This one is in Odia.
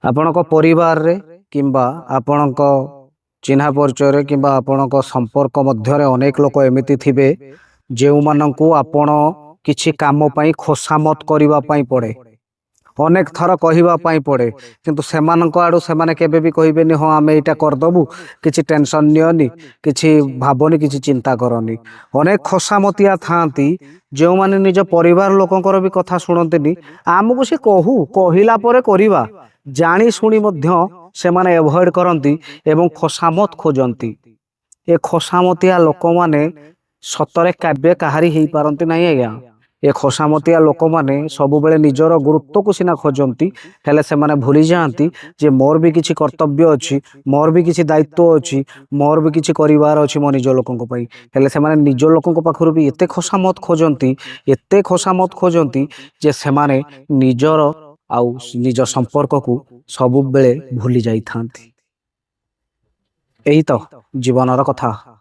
ଆପଣଙ୍କ ପରିବାରରେ କିମ୍ବା ଆପଣଙ୍କ ଚିହ୍ନା ପରିଚୟରେ କିମ୍ବା ଆପଣଙ୍କ ସମ୍ପର୍କ ମଧ୍ୟରେ ଅନେକ ଲୋକ ଏମିତି ଥିବେ ଯେଉଁମାନଙ୍କୁ ଆପଣ କିଛି କାମ ପାଇଁ ଖୋସାମତ କରିବା ପାଇଁ ପଡ଼େ, ଅନେକ ଥର କହିବା ପାଇଁ ପଡ଼େ, କିନ୍ତୁ ସେମାନଙ୍କ ଆଡ଼ୁ ସେମାନେ କେବେ ବି କହିବେନି ହଁ ଆମେ ଏଇଟା କରିଦେବୁ, କିଛି ଟେନସନ୍ ନିଅନି, କିଛି ଭାବନି, କିଛି ଚିନ୍ତା କରନି। ଅନେକ ଖୋସାମତିଆ ଥାଆନ୍ତି ଯେଉଁମାନେ ନିଜ ପରିବାର ଲୋକଙ୍କର ବି କଥା ଶୁଣନ୍ତିନି। ଆମକୁ ସେ କହିଲା ପରେ କରିବା ଜାଣି ଶୁଣି ମଧ୍ୟ ସେମାନେ ଏଭଏଡ୍ କରନ୍ତି ଏବଂ ଖୋସାମତ ଖୋଜନ୍ତି। ଏ ଖୋସାମତିଆ ଲୋକମାନେ ସତରେ କେବେ କାହାରି ହେଇପାରନ୍ତି ନାହିଁ ଆଜ୍ଞା। ଏ ଖୋସାମତିଆ ଲୋକମାନେ ସବୁବେଳେ ନିଜର ଗୁରୁତ୍ୱକୁ ସିନା ଖୋଜନ୍ତି, ହେଲେ ସେମାନେ ଭୁଲି ଯାଆନ୍ତି ଯେ ମୋର ବି କିଛି କର୍ତ୍ତବ୍ୟ ଅଛି, ମୋର ବି କିଛି ଦାୟିତ୍ୱ ଅଛି, ମୋର ବି କିଛି କରିବାର ଅଛି ମୋ ନିଜ ଲୋକଙ୍କ ପାଇଁ। ହେଲେ ସେମାନେ ନିଜ ଲୋକଙ୍କ ପାଖରୁ ବି ଏତେ ଖୋସାମତ ଖୋଜନ୍ତି, ଏତେ ଖୋସାମତ ଖୋଜନ୍ତି ଯେ ସେମାନେ ନିଜର ଆଉ ନିଜ ସମ୍ପର୍କକୁ ସବୁବେଳେ ଭୁଲି ଯାଇଥାନ୍ତି। ଏହି ତ ଜୀବନର କଥା।